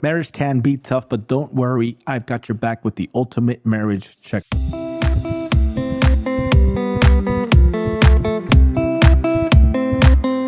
Marriage can be tough, but don't worry. I've got your back with the ultimate marriage check.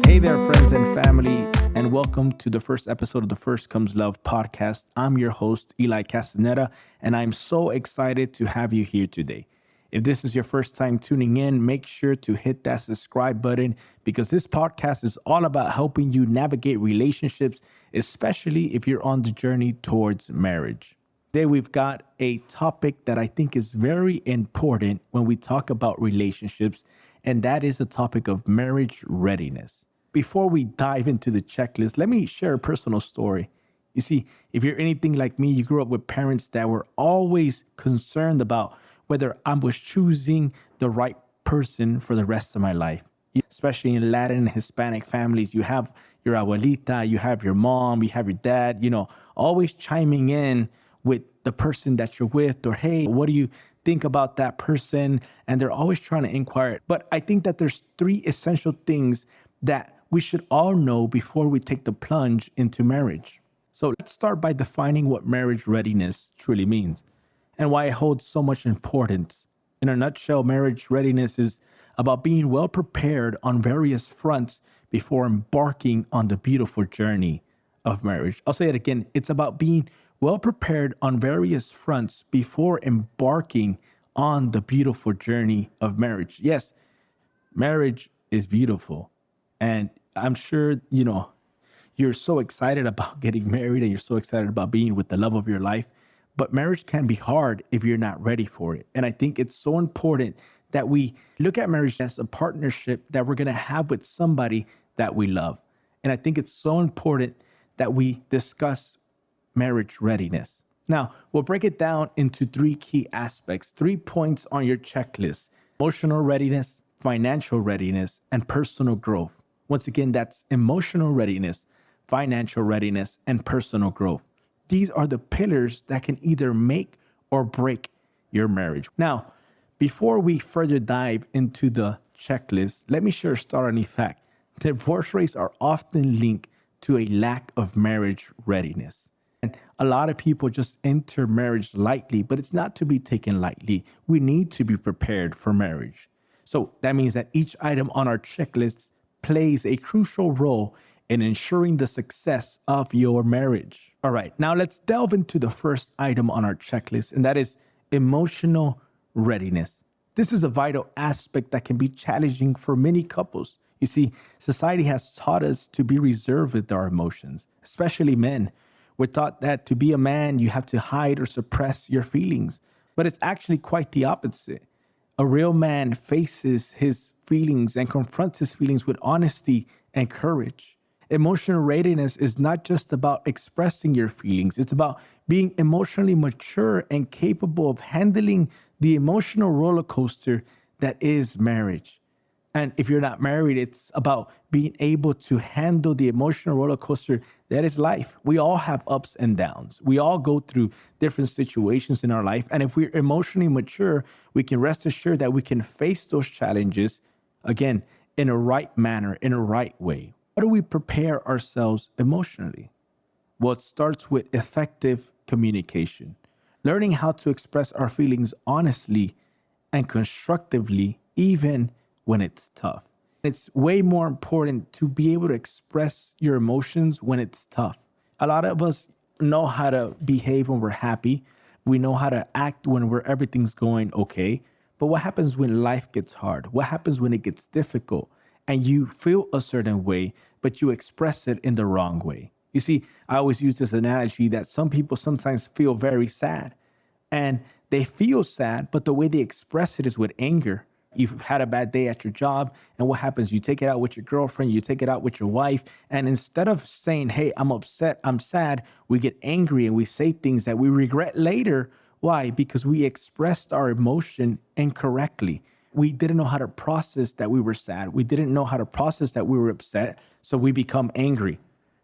Hey there, friends and family, and welcome to the first episode of the First Comes Love podcast. I'm your host, Eli Castaneda, and I'm so excited to have you here today. If this is your first time tuning in, make sure to hit that subscribe button because this podcast is all about helping you navigate relationships, especially if you're on the journey towards marriage. Today, we've got a topic that I think is very important when we talk about relationships, and that is the topic of marriage readiness. Before we dive into the checklist, let me share a personal story. You see, if you're anything like me, you grew up with parents that were always concerned about whether I was choosing the right person for the rest of my life. Especially in Latin and Hispanic families, you have your abuelita, you have your mom, you have your dad, always chiming in with the person that you're with, or hey, what do you think about that person? And they're always trying to inquire. But I think that there's three essential things that we should all know before we take the plunge into marriage. So let's start by defining what marriage readiness truly means and why it holds so much importance. In a nutshell, marriage readiness is about being well prepared on various fronts before embarking on the beautiful journey of marriage. I'll say it again. It's about being well prepared on various fronts before embarking on the beautiful journey of marriage. Yes, marriage is beautiful. And I'm sure, you're so excited about getting married and you're so excited about being with the love of your life. But marriage can be hard if you're not ready for it. And I think it's so important that we look at marriage as a partnership that we're going to have with somebody that we love. And I think it's so important that we discuss marriage readiness. Now, we'll break it down into three key aspects, 3 points on your checklist: emotional readiness, financial readiness, and personal growth. Once again, that's emotional readiness, financial readiness, and personal growth. These are the pillars that can either make or break your marriage. Now, before we further dive into the checklist, let me share a startling fact. Divorce rates are often linked to a lack of marriage readiness. And a lot of people just enter marriage lightly, but it's not to be taken lightly. We need to be prepared for marriage. So that means that each item on our checklist plays a crucial role in ensuring the success of your marriage. All right, now let's delve into the first item on our checklist, and that is emotional readiness. This is a vital aspect that can be challenging for many couples. You see, society has taught us to be reserved with our emotions, especially men. We're taught that to be a man, you have to hide or suppress your feelings, but it's actually quite the opposite. A real man faces his feelings and confronts his feelings with honesty and courage. Emotional readiness is not just about expressing your feelings. It's about being emotionally mature and capable of handling the emotional roller coaster that is marriage. And if you're not married, it's about being able to handle the emotional roller coaster that is life. We all have ups and downs. We all go through different situations in our life. And if we're emotionally mature, we can rest assured that we can face those challenges, again, in a right manner, in a right way. How do we prepare ourselves emotionally? Well, it starts with effective communication, learning how to express our feelings honestly and constructively, even when it's tough. It's way more important to be able to express your emotions when it's tough. A lot of us know how to behave when we're happy. We know how to act when everything's going okay. But what happens when life gets hard? What happens when it gets difficult and you feel a certain way, but you express it in the wrong way? You see, I always use this analogy that some people sometimes feel very sad and they feel sad, but the way they express it is with anger. You've had a bad day at your job, and what happens? You take it out with your girlfriend, you take it out with your wife, and instead of saying, hey, I'm upset, I'm sad, we get angry and we say things that we regret later. Why? Because we expressed our emotion incorrectly. We didn't know how to process that we were sad. We didn't know how to process that we were upset, so we become angry.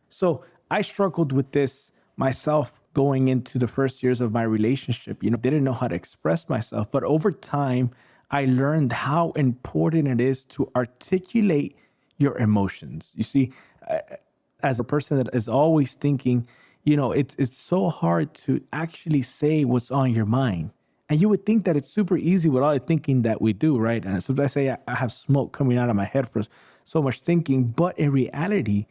So I struggled with this myself going into the first years of my relationship. Didn't know how to express myself, but over time, I learned how important it is to articulate your emotions. You see, as a person that is always thinking, It's so hard to actually say what's on your mind. And you would think that it's super easy with all the thinking that we do, right? And sometimes I say I have smoke coming out of my head for so much thinking, but in reality,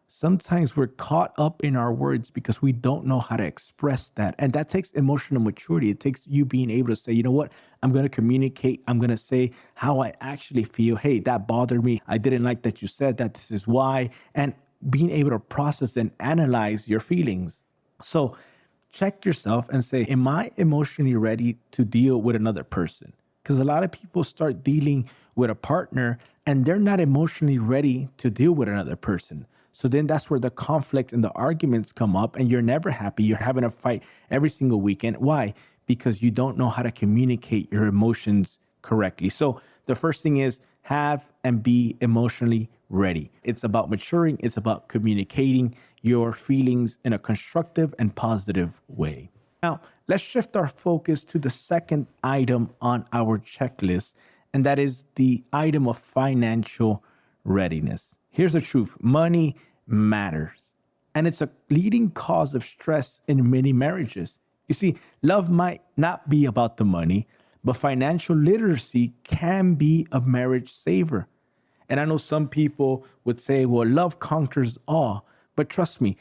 sometimes we're caught up in our words because we don't know how to express that. And that takes emotional maturity. It takes you being able to say, you know what, I'm going to communicate. I'm going to say how I actually feel. Hey, that bothered me. I didn't like that you said that. This is why. And being able to process and analyze your feelings. So check yourself and say, am I emotionally ready to deal with another person? Because a lot of people start dealing with a partner and they're not emotionally ready to deal with another person. So then that's where the conflict and the arguments come up and you're never happy. You're having a fight every single weekend. Why? Because you don't know how to communicate your emotions correctly. So the first thing is have and be emotionally ready. It's about maturing. It's about communicating your feelings in a constructive and positive way. Now, let's shift our focus to the second item on our checklist, and that is the item of financial readiness. Here's the truth. Money matters, and it's a leading cause of stress in many marriages. You see, love might not be about the money, but financial literacy can be a marriage saver. And I know some people would say, well, love conquers all. But trust me,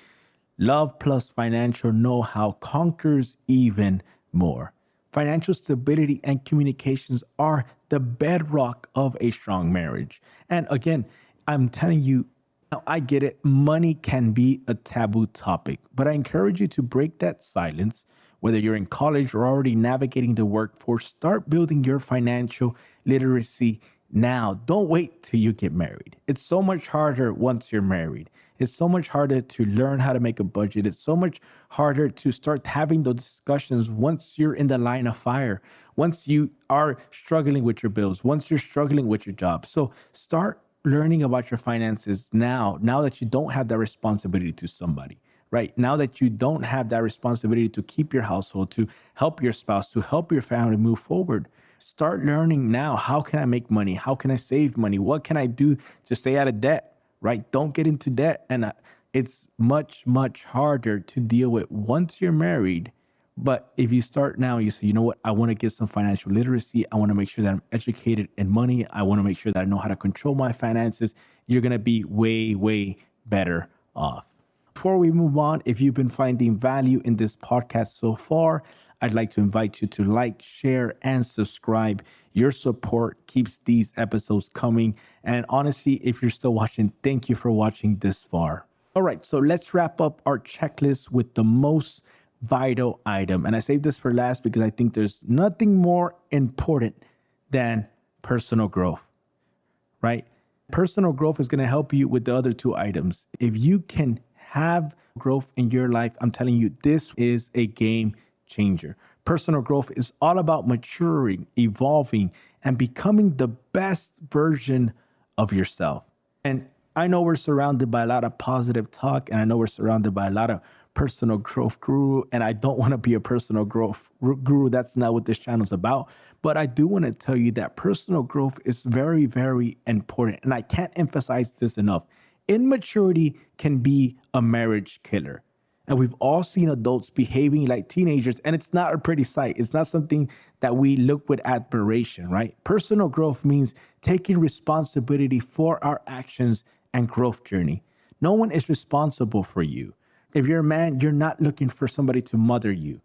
love plus financial know-how conquers even more. Financial stability and communications are the bedrock of a strong marriage. And again, I'm telling you, now I get it. Money can be a taboo topic, but I encourage you to break that silence. Whether you're in college or already navigating the workforce, start building your financial literacy now. Don't wait till you get married. It's so much harder once you're married. It's so much harder to learn how to make a budget. It's so much harder to start having those discussions once you're in the line of fire, once you are struggling with your bills, once you're struggling with your job. So start learning about your finances now that you don't have that responsibility to somebody. Right now that you don't have that responsibility to keep your household, to help your spouse, to help your family move forward, start learning now. How can I make money? How can I save money? What can I do to stay out of debt? Right? Don't get into debt. And it's much, much harder to deal with once you're married. But if you start now, you say, you know what? I want to get some financial literacy. I want to make sure that I'm educated in money. I want to make sure that I know how to control my finances. You're going to be way, way better off. Before we move on, if you've been finding value in this podcast so far, I'd like to invite you to like, share, and subscribe. Your support keeps these episodes coming. And honestly, if you're still watching, thank you for watching this far. All right, so let's wrap up our checklist with the most vital item. And I saved this for last because I think there's nothing more important than personal growth, right? Personal growth is going to help you with the other two items. If you can have growth in your life, I'm telling you, this is a game changer. Personal growth is all about maturing, evolving, and becoming the best version of yourself. And I know we're surrounded by a lot of positive talk, and I know we're surrounded by a lot of personal growth guru, and I don't want to be a personal growth guru. That's not what this channel is about. But I do want to tell you that personal growth is very, very important. And I can't emphasize this enough. Immaturity can be a marriage killer. And we've all seen adults behaving like teenagers, and it's not a pretty sight. It's not something that we look with admiration, right? Personal growth means taking responsibility for our actions and growth journey. No one is responsible for you. If you're a man, you're not looking for somebody to mother you,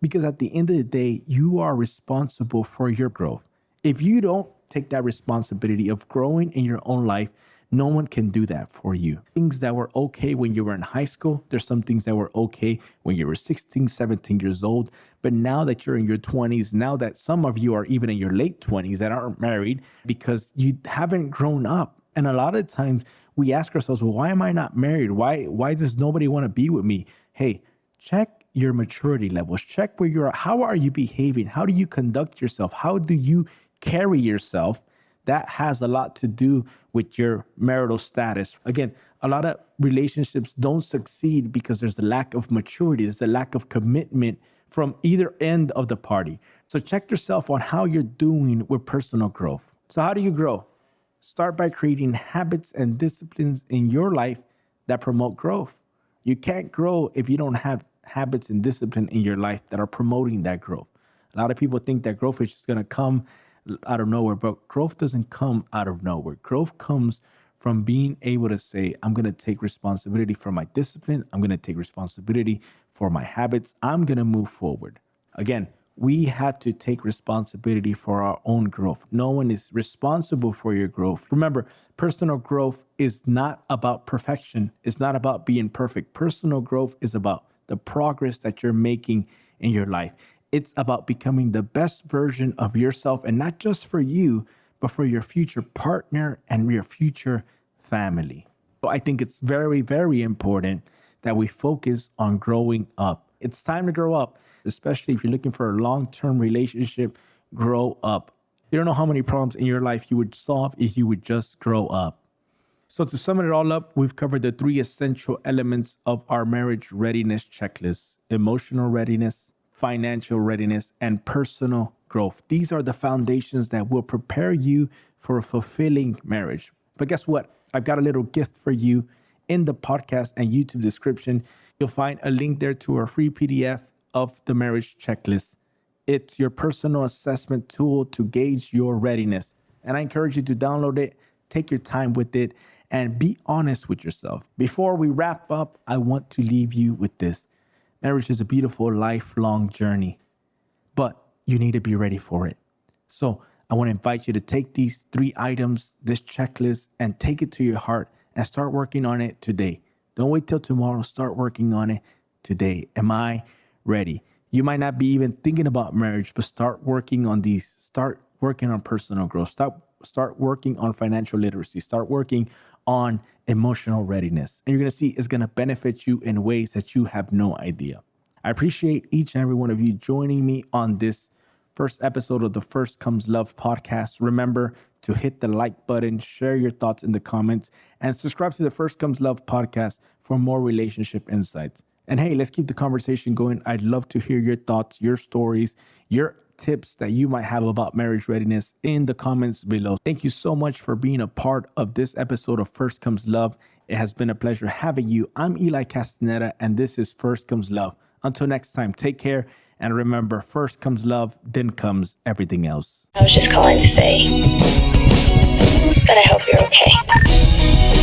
because at the end of the day, you are responsible for your growth. If you don't take that responsibility of growing in your own life, no one can do that for you. Things that were okay when you were in high school, there's some things that were okay when you were 16, 17 years old. But now that you're in your 20s, now that some of you are even in your late 20s that aren't married because you haven't grown up. And a lot of times we ask ourselves, well, why am I not married? Why does nobody want to be with me? Hey, check your maturity levels. Check where you're at. How are you behaving? How do you conduct yourself? How do you carry yourself? That has a lot to do with your marital status. Again, a lot of relationships don't succeed because there's a lack of maturity. There's a lack of commitment from either end of the party. So check yourself on how you're doing with personal growth. So how do you grow? Start by creating habits and disciplines in your life that promote growth, You can't grow if you don't have habits and discipline in your life that are promoting that growth. A lot of people think that growth is just going to come out of nowhere, but growth doesn't come out of nowhere. Growth comes from being able to say, I'm going to take responsibility for my discipline. I'm going to take responsibility for my habits. I'm going to move forward. Again, we had to take responsibility for our own growth. No one is responsible for your growth. Remember, personal growth is not about perfection. It's not about being perfect. Personal growth is about the progress that you're making in your life. It's about becoming the best version of yourself, and not just for you, but for your future partner and your future family. So I think it's very, very important that we focus on growing up. It's time to grow up, especially if you're looking for a long-term relationship. Grow up. You don't know how many problems in your life you would solve if you would just grow up. So to sum it all up, we've covered the 3 essential elements of our marriage readiness checklist: emotional readiness, financial readiness, and personal growth. These are the foundations that will prepare you for a fulfilling marriage. But guess what? I've got a little gift for you in the podcast and YouTube description. You'll find a link there to our free PDF of the marriage checklist. It's your personal assessment tool to gauge your readiness. And I encourage you to download it, take your time with it, and be honest with yourself. Before we wrap up, I want to leave you with this. Marriage is a beautiful, lifelong journey, but you need to be ready for it. So I want to invite you to take these 3 items, this checklist, and take it to your heart and start working on it today. Don't wait till tomorrow. Start working on it today. Am I ready? You might not be even thinking about marriage, but start working on these. Start working on personal growth. Start working on financial literacy. Start working on emotional readiness. And you're going to see it's going to benefit you in ways that you have no idea. I appreciate each and every one of you joining me on this first episode of the First Comes Love podcast. Remember to hit the like button, share your thoughts in the comments, and subscribe to the First Comes Love podcast for more relationship insights. And hey, let's keep the conversation going. I'd love to hear your thoughts, your stories, your tips that you might have about marriage readiness in the comments below. Thank you so much for being a part of this episode of First Comes Love. It has been a pleasure having you. I'm Eli Castaneda, and this is First Comes Love. Until next time, take care. And remember, first comes love, then comes everything else. I was just calling to say that I hope you're okay.